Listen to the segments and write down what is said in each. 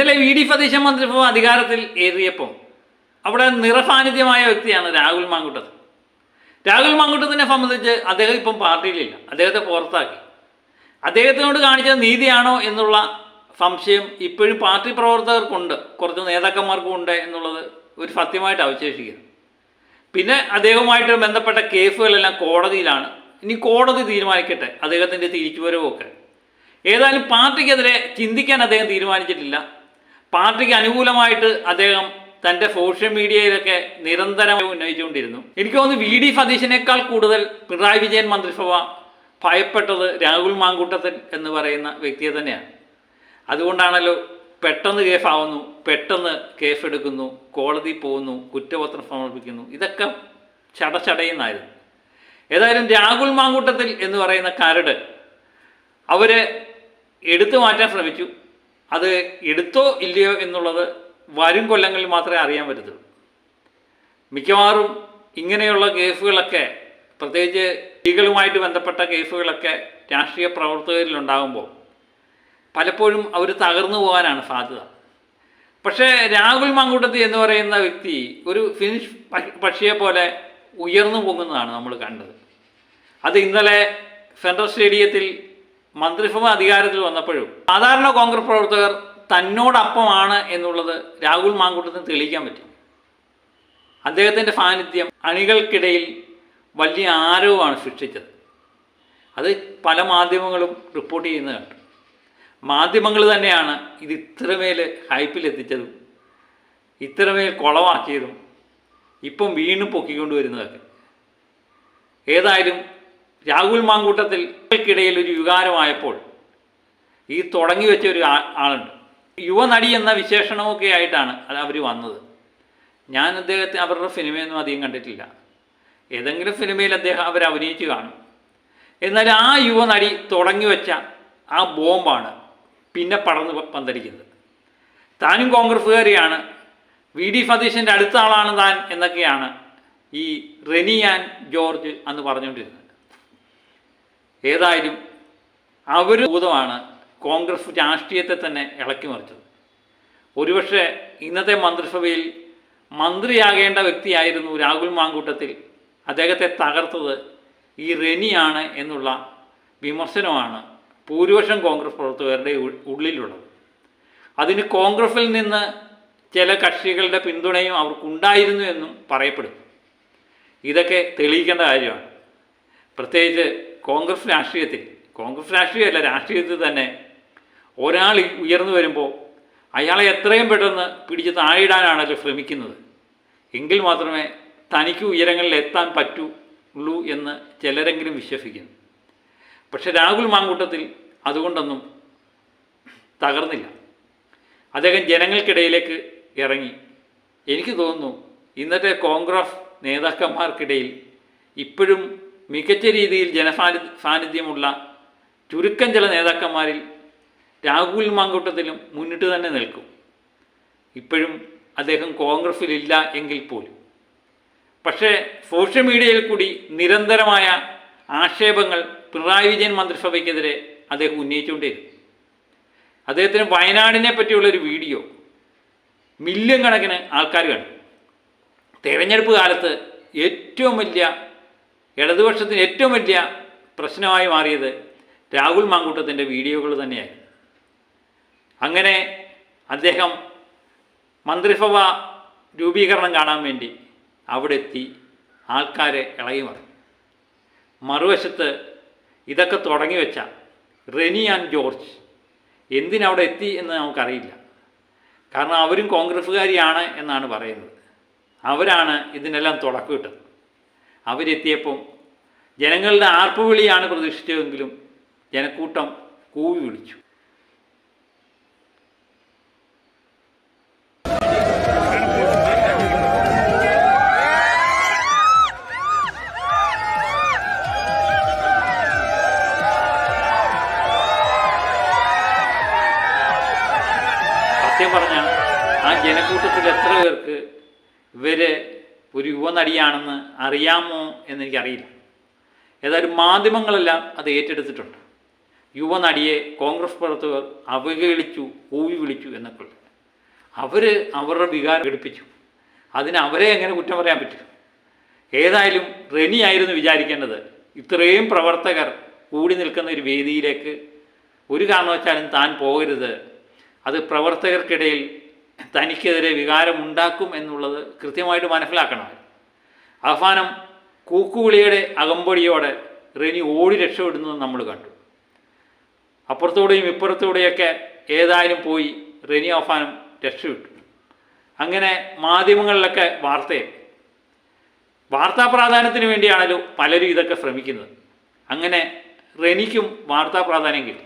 ഇന്നലെ V D Satheesan മന്ത്രിസഭ അധികാരത്തിൽ ഏറിയപ്പോൾ അവിടെ നിറസാന്നിധ്യമായ വ്യക്തിയാണ് രാഹുൽ മാങ്കൂട്ടത്തിൽ. രാഹുൽ മാങ്കൂട്ടത്തിനെ സംബന്ധിച്ച് അദ്ദേഹം ഇപ്പം പാർട്ടിയിലില്ല, അദ്ദേഹത്തെ പുറത്താക്കി. അദ്ദേഹത്തിനോട് കാണിച്ച നീതിയാണോ എന്നുള്ള സംശയം ഇപ്പോഴും പാർട്ടി പ്രവർത്തകർക്കുണ്ട്, കുറച്ച് നേതാക്കന്മാർക്കും ഉണ്ട് എന്നുള്ളത് ഒരു സത്യമായിട്ട് അവശേഷിക്കുന്നു. പിന്നെ അദ്ദേഹവുമായിട്ട് ബന്ധപ്പെട്ട കേസുകളെല്ലാം കോടതിയിലാണ്. ഇനി കോടതി തീരുമാനിക്കട്ടെ അദ്ദേഹത്തിൻ്റെ തിരിച്ചുവരവൊക്കെ. ഏതായാലും പാർട്ടിക്കെതിരെ ചിന്തിക്കാൻ അദ്ദേഹം തീരുമാനിച്ചിട്ടില്ല. പാർട്ടിക്ക് അനുകൂലമായിട്ട് അദ്ദേഹം തൻ്റെ സോഷ്യൽ മീഡിയയിലൊക്കെ നിരന്തരം ഉന്നയിച്ചുകൊണ്ടിരുന്നു. എനിക്ക് തോന്നുന്നു വി ഡി സതീശനേക്കാൾ കൂടുതൽ പിണറായി വിജയൻ മന്ത്രിസഭ ഭയപ്പെട്ടത് രാഹുൽ മാങ്കൂട്ടത്തിൽ എന്ന് പറയുന്ന വ്യക്തിയെ തന്നെയാണ്. അതുകൊണ്ടാണല്ലോ പെട്ടെന്ന് കേസാവുന്നു, പെട്ടെന്ന് കേസെടുക്കുന്നു, കോടതി പോകുന്നു, കുറ്റപത്രം സമർപ്പിക്കുന്നു, ഇതൊക്കെ ചടചടയുന്നായിരുന്നു. ഏതായാലും രാഹുൽ മാങ്കൂട്ടത്തിൽ എന്ന് പറയുന്ന കരട് അവരെ എടുത്തു മാറ്റാൻ ശ്രമിച്ചു. അത് എടുത്തോ ഇല്ലയോ എന്നുള്ളത് വരും കൊല്ലങ്ങളിൽ മാത്രമേ അറിയാൻ പറ്റത്തുള്ളൂ. മിക്കവാറും ഇങ്ങനെയുള്ള കേസുകളൊക്കെ, പ്രത്യേകിച്ച് സ്ത്രീകളുമായിട്ട് ബന്ധപ്പെട്ട കേസുകളൊക്കെ രാഷ്ട്രീയ പ്രവർത്തകരിലുണ്ടാകുമ്പോൾ പലപ്പോഴും അവർ തകർന്നു പോകാനാണ് സാധ്യത. പക്ഷേ രാഹുൽ മാങ്കൂട്ടത്തിൽ എന്ന് പറയുന്ന വ്യക്തി ഒരു ഫിനിഷ് പക്ഷിയെ പോലെ ഉയർന്നു പോകുന്നതാണ് നമ്മൾ കണ്ടത്. അത് ഇന്നലെ സെൻട്രൽ സ്റ്റേഡിയത്തിൽ മന്ത്രിസഭ അധികാരത്തിൽ വന്നപ്പോഴും സാധാരണ കോൺഗ്രസ് പ്രവർത്തകർ തന്നോടൊപ്പമാണ് എന്നുള്ളത് രാഹുൽ മാങ്കൂട്ടത്തിന് തെളിയിക്കാൻ പറ്റും. അദ്ദേഹത്തിൻ്റെ സാന്നിധ്യം അണികൾക്കിടയിൽ വലിയ ആരവമാണ് സൃഷ്ടിച്ചത്. അത് പല മാധ്യമങ്ങളും റിപ്പോർട്ട് ചെയ്യുന്നത് കണ്ടു. മാധ്യമങ്ങൾ തന്നെയാണ് ഇത് ഇത്രമേൽ ഹൈപ്പിലെത്തിച്ചതും ഇത്രമേൽ കുളമാക്കിയതും ഇപ്പം വീണ്ടും പൊക്കിക്കൊണ്ടുവരുന്നതൊക്കെ. ഏതായാലും രാഹുൽ മാങ്കൂട്ടത്തിൽക്കിടയിൽ ഒരു വികാരമായപ്പോൾ ഈ തുടങ്ങി വെച്ച ഒരു ആളുണ്ട്. യുവനടി എന്ന വിശേഷണമൊക്കെ ആയിട്ടാണ് അവർ വന്നത്. ഞാൻ അദ്ദേഹത്തെ അവരുടെ സിനിമയൊന്നും അധികം കണ്ടിട്ടില്ല. ഏതെങ്കിലും സിനിമയിൽ അവർ അഭിനയിച്ച് കാണും. എന്നാൽ ആ യുവനടി തുടങ്ങി വെച്ച ആ ബോംബാണ് പിന്നെ പടർന്ന് പന്തലിക്കുന്നത്. താനും കോൺഗ്രസ്സുകാരിയാണ്, വി ഡി സതീശൻ്റെ അടുത്ത ആളാണ് താൻ എന്നൊക്കെയാണ് ഈ റെനി ആൻഡ് ജോർജ് അന്ന് പറഞ്ഞുകൊണ്ടിരുന്നത്. ഏതായാലും അവർ ഭൂതമാണ് കോൺഗ്രസ് രാഷ്ട്രീയത്തെ തന്നെ ഇളക്കി മറിച്ചത്. ഒരുപക്ഷെ ഇന്നത്തെ മന്ത്രിസഭയിൽ മന്ത്രിയാകേണ്ട വ്യക്തിയായിരുന്നു രാഹുൽ മാങ്കൂട്ടത്തിൽ. അദ്ദേഹത്തെ തകർത്തത് ഈ റെനിയാണ് എന്നുള്ള വിമർശനമാണ് ഭൂരിപക്ഷം കോൺഗ്രസ് പ്രവർത്തകരുടെ ഉള്ളിലുള്ളത്. അതിന് കോൺഗ്രസിൽ നിന്ന് ചില കക്ഷികളുടെ പിന്തുണയും അവർക്കുണ്ടായിരുന്നു എന്നും പറയപ്പെടുന്നു. ഇതൊക്കെ തെളിയിക്കേണ്ട കാര്യമാണ്. പ്രത്യേകിച്ച് കോൺഗ്രസ് രാഷ്ട്രീയമല്ല, രാഷ്ട്രീയത്തിൽ തന്നെ ഒരാൾ ഉയർന്നു വരുമ്പോൾ അയാളെ എത്രയും പെട്ടെന്ന് പിടിച്ച് താഴെയിടാനാണല്ലോ ശ്രമിക്കുന്നത്. എങ്കിൽ മാത്രമേ തനിക്ക് ഉയരങ്ങളിൽ എത്താൻ പറ്റുള്ളൂ എന്ന് ചിലരെങ്കിലും വിശ്വസിക്കുന്നു. പക്ഷെ രാഹുൽ മാങ്കൂട്ടത്തിൽ അതുകൊണ്ടൊന്നും തകർന്നില്ല. അദ്ദേഹം ജനങ്ങൾക്കിടയിലേക്ക് ഇറങ്ങി. എനിക്ക് തോന്നുന്നു ഇന്നത്തെ കോൺഗ്രസ് നേതാക്കന്മാർക്കിടയിൽ ഇപ്പോഴും മികച്ച രീതിയിൽ സാന്നിധ്യമുള്ള ചുരുക്കം ചില നേതാക്കന്മാരിൽ രാഹുൽ മാങ്കൂട്ടത്തിലും മുന്നിട്ട് തന്നെ നിൽക്കും. ഇപ്പോഴും അദ്ദേഹം കോൺഗ്രസ്സിലില്ല എങ്കിൽ പോലും. പക്ഷേ സോഷ്യൽ മീഡിയയിൽ കൂടി നിരന്തരമായ ആക്ഷേപങ്ങൾ പിണറായി വിജയൻ മന്ത്രിസഭയ്ക്കെതിരെ അദ്ദേഹം ഉന്നയിച്ചുകൊണ്ടേയിരുന്നു. അദ്ദേഹത്തിന് വയനാടിനെ പറ്റിയുള്ളൊരു വീഡിയോ മില്യൺ കണക്കിന് ആൾക്കാർ കണ്ടു. തെരഞ്ഞെടുപ്പ് കാലത്ത് ഇടതുപക്ഷത്തിന് ഏറ്റവും വലിയ പ്രശ്നമായി മാറിയത് രാഹുൽ മാങ്കൂട്ടത്തിൻ്റെ വീഡിയോകൾ തന്നെയായിരുന്നു. അങ്ങനെ അദ്ദേഹം മന്ത്രിസഭ രൂപീകരണം കാണാൻ വേണ്ടി അവിടെ എത്തി ആൾക്കാരെ ഇളകി മറിഞ്ഞു. മറുവശത്ത് ഇതൊക്കെ തുടങ്ങി വെച്ച റെനി ആൻഡ് ജോർജ് എന്തിനവിടെ എത്തി എന്ന് നമുക്കറിയില്ല. കാരണം അവരും കോൺഗ്രസ്സുകാരിയാണ് എന്നാണ് പറയുന്നത്. അവരാണ് ഇതിനെല്ലാം തുടക്കമിട്ടത്. അവരെത്തിയപ്പം ജനങ്ങളുടെ ആർപ്പുവിളിയാണ് പ്രതീക്ഷിച്ചതെങ്കിലും ജനക്കൂട്ടം കൂവി വിളിച്ചു. സത്യം പറഞ്ഞാൽ ആ ജനക്കൂട്ടത്തിൽ എത്ര പേർക്ക് ഇവര് ഒരു യുവനടിയാണെന്ന് അറിയാമോ എന്നെനിക്കറിയില്ല. ഏതായാലും മാധ്യമങ്ങളെല്ലാം അത് ഏറ്റെടുത്തിട്ടുണ്ട്. യുവനടിയെ കോൺഗ്രസ് പ്രവർത്തകർ അവഹേളിച്ചു, കൂവി വിളിച്ചു എന്നൊക്കെ. അവർ അവരുടെ വികാരം പ്രകടിപ്പിച്ചു. അതിന് അവരെ എങ്ങനെ കുറ്റം പറയാൻ പറ്റും? ഏതായാലും റെനിയായിരുന്നു വിചാരിക്കേണ്ടത് ഇത്രയും പ്രവർത്തകർ കൂടി നിൽക്കുന്ന ഒരു വേദിയിലേക്ക് ഒരു കാരണവശാലും താൻ പോകരുത്, അത് പ്രവർത്തകർക്കിടയിൽ തനിക്കെതിരെ വികാരമുണ്ടാക്കും എന്നുള്ളത് കൃത്യമായിട്ട് മനസ്സിലാക്കണം. അവസാനം കൂക്കുവിളിയുടെ അകമ്പടിയോടെ റെനി ഓടി രക്ഷപ്പെടുന്നത് നമ്മൾ കണ്ടു. അപ്പുറത്തൂടെയും ഇപ്പുറത്തൂടെയൊക്കെ ഏതായാലും പോയി റെനി അവസാനം രക്ഷപ്പെട്ടു. അങ്ങനെ മാധ്യമങ്ങളിലൊക്കെ വാർത്താ പ്രാധാന്യത്തിന് വേണ്ടിയാണല്ലോ പലരും ഇതൊക്കെ ശ്രമിക്കുന്നത്. അങ്ങനെ റെനിക്കും വാർത്താ പ്രാധാന്യം കിട്ടി.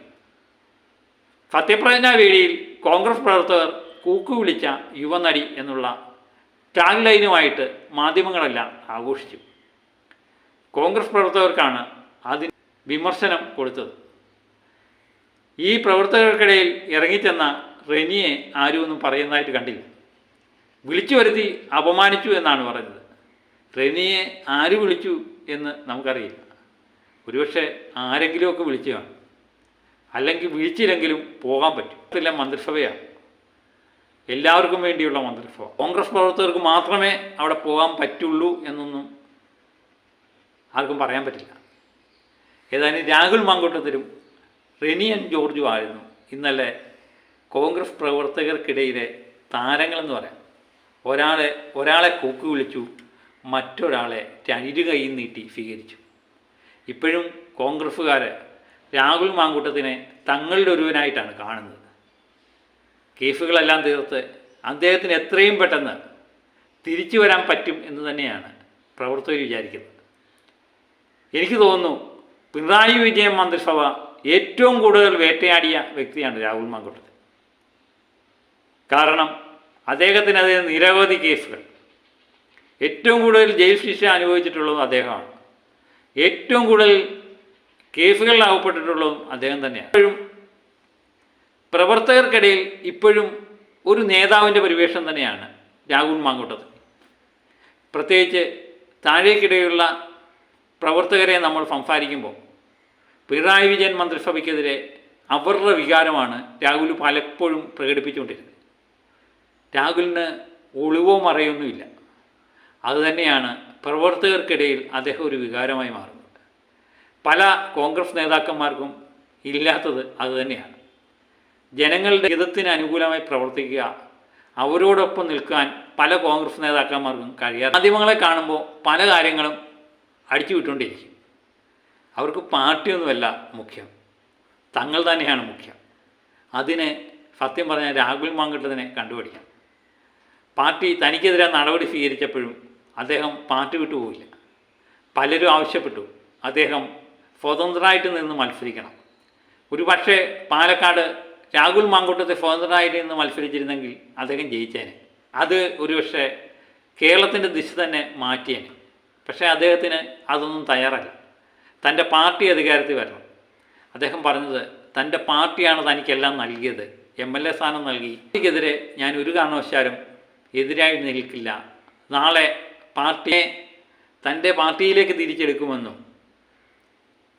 സത്യപ്രതിജ്ഞാ വേദിയിൽ കോൺഗ്രസ് പ്രവർത്തകർ കൂക്കു വിളിച്ച യുവനടി എന്നുള്ള ടാഗ് ലൈനുമായിട്ട് മാധ്യമങ്ങളെല്ലാം ആഘോഷിച്ചു. കോൺഗ്രസ് പ്രവർത്തകർക്കാണ് അതിന് വിമർശനം കൊടുത്തത്. ഈ പ്രവർത്തകർക്കിടയിൽ ഇറങ്ങിച്ചെന്ന റെനിയെ ആരും ഒന്നും പറയുന്നതായിട്ട് കണ്ടില്ല. വിളിച്ചു വരുത്തി അപമാനിച്ചു എന്നാണ് പറഞ്ഞത്. റെനിയെ ആര് വിളിച്ചു എന്ന് നമുക്കറിയില്ല. ഒരുപക്ഷെ ആരെങ്കിലുമൊക്കെ വിളിച്ചു കാണും, അല്ലെങ്കിൽ വിളിച്ചില്ലെങ്കിലും പോകാൻ പറ്റും. മന്ത്രിസഭയാണ്, എല്ലാവർക്കും വേണ്ടിയുള്ള മന്ത്രിസഭ. കോൺഗ്രസ് പ്രവർത്തകർക്ക് മാത്രമേ അവിടെ പോകാൻ പറ്റുള്ളൂ എന്നൊന്നും ആർക്കും പറയാൻ പറ്റില്ല. ഏതായാലും രാഹുൽ മാങ്കൂട്ടത്തിലും റെനിയൻ ജോർജും ആയിരുന്നു ഇന്നലെ കോൺഗ്രസ് പ്രവർത്തകർക്കിടയിലെ താരങ്ങളെന്ന് പറയാം. ഒരാളെ കൂക്ക് വിളിച്ചു, മറ്റൊരാളെ ഇരു കൈ നീട്ടി സ്വീകരിച്ചു. ഇപ്പോഴും കോൺഗ്രസ്സുകാർ രാഹുൽ മാങ്കൂട്ടത്തിനെ തങ്ങളുടെ ഒരുവനായിട്ടാണ് കാണുന്നത്. കേസുകളെല്ലാം തീർത്ത് അദ്ദേഹത്തിന് എത്രയും പെട്ടെന്ന് തിരിച്ചു വരാൻ പറ്റും എന്ന് തന്നെയാണ് പ്രവർത്തകർ വിചാരിക്കുന്നത്. എനിക്ക് തോന്നുന്നു പിണറായി വിജയൻ മന്ത്രിസഭ ഏറ്റവും കൂടുതൽ വേട്ടയാടിയ വ്യക്തിയാണ് രാഹുൽ മാങ്കൂട്ടത്തിൽ. കാരണം അദ്ദേഹത്തിനെതിരെ നിരവധി കേസുകൾ, ഏറ്റവും കൂടുതൽ ജയിൽ ശിക്ഷ അനുഭവിച്ചിട്ടുള്ളതും അദ്ദേഹമാണ്. ഏറ്റവും കൂടുതൽ കേസുകളിൽ അകപ്പെട്ടിട്ടുള്ളതും അദ്ദേഹം തന്നെയാണ്. ഇപ്പോഴും പ്രവർത്തകർക്കിടയിൽ ഇപ്പോഴും ഒരു നേതാവിൻ്റെ പരിവേഷം തന്നെയാണ് രാഹുൽ മാങ്കൂട്ടത്തിൽ. പ്രത്യേകിച്ച് താഴേക്കിടയിലുള്ള പ്രവർത്തകരെ നമ്മൾ സംസാരിക്കുമ്പോൾ പിണറായി വിജയൻ മന്ത്രിസഭയ്ക്കെതിരെ അവരുടെ വികാരമാണ് രാഹുൽ പലപ്പോഴും പ്രകടിപ്പിച്ചുകൊണ്ടിരുന്നത്. രാഹുലിന് ഒളിവോ മറയൊന്നുമില്ല. അതുതന്നെയാണ് പ്രവർത്തകർക്കിടയിൽ അദ്ദേഹം ഒരു വികാരമായി മാറുന്നത്. പല കോൺഗ്രസ് നേതാക്കന്മാർക്കും ഇല്ലാത്തത് അതുതന്നെയാണ്. ജനങ്ങളുടെ ഹിതത്തിന് അനുകൂലമായി പ്രവർത്തിക്കുക, അവരോടൊപ്പം നിൽക്കാൻ പല കോൺഗ്രസ് നേതാക്കന്മാർക്കും കഴിയാതെ മാധ്യമങ്ങളെ കാണുമ്പോൾ പല കാര്യങ്ങളും അടിച്ചു വിട്ടുകൊണ്ടിരിക്കും. അവർക്ക് പാർട്ടിയൊന്നുമല്ല മുഖ്യം, തങ്ങൾ തന്നെയാണ് മുഖ്യം. അതിന് സത്യം പറഞ്ഞാൽ രാഹുൽ മാങ്കൂട്ടത്തിനെ കണ്ടുപിടിക്കാം. പാർട്ടി തനിക്കെതിരെ നടപടി സ്വീകരിച്ചപ്പോഴും അദ്ദേഹം പാർട്ടി വിട്ടുപോയില്ല. പലരും ആവശ്യപ്പെട്ടു അദ്ദേഹം സ്വതന്ത്രമായിട്ട് നിന്ന് മത്സരിക്കണം. ഒരു പക്ഷേ പാലക്കാട് രാഹുൽ മാങ്കൂട്ടത്തെ സ്വതന്ത്രമായിട്ട് നിന്ന് മത്സരിച്ചിരുന്നെങ്കിൽ അദ്ദേഹം ജയിച്ചേനെ. അത് ഒരുപക്ഷെ കേരളത്തിൻ്റെ ദിശ തന്നെ മാറ്റിയേനെ. പക്ഷേ അദ്ദേഹത്തിന് അതൊന്നും തയ്യാറല്ല. തൻ്റെ പാർട്ടി അധികാരത്തിൽ വരണം. അദ്ദേഹം പറഞ്ഞത് തൻ്റെ പാർട്ടിയാണ് തനിക്കെല്ലാം നൽകിയത്, MLA സ്ഥാനം നൽകി. എനിക്കെതിരെ ഞാൻ ഒരു കാരണവശാലും എതിരായി നിൽക്കില്ല. നാളെ പാർട്ടിയെ തൻ്റെ പാർട്ടിയിലേക്ക് തിരിച്ചെടുക്കുമെന്നും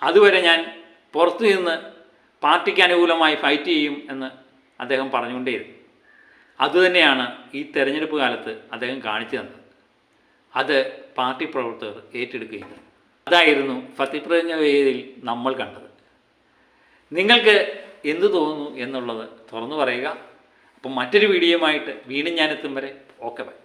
അതുവരെ ഞാൻ പുറത്തു നിന്ന് പാർട്ടിക്ക് അനുകൂലമായി ഫൈറ്റ് ചെയ്യും എന്ന് അദ്ദേഹം പറഞ്ഞുകൊണ്ടേയിരുന്നു. അതുതന്നെയാണ് ഈ തെരഞ്ഞെടുപ്പ് കാലത്ത് അദ്ദേഹം കാണിച്ചു തന്നത്. അത് പാർട്ടി പ്രവർത്തകർ ഏറ്റെടുക്കുകയും അതായിരുന്നു സത്യപ്രതിജ്ഞ വേദിയിൽ നമ്മൾ കണ്ടത്. നിങ്ങൾക്ക് എന്തു തോന്നുന്നു എന്നുള്ളത് തുറന്നു പറയുക. അപ്പം മറ്റൊരു വീഡിയോയുമായിട്ട് വീണ്ടും ഞാനെത്തും വരെ ഓക്കെ ബൈ.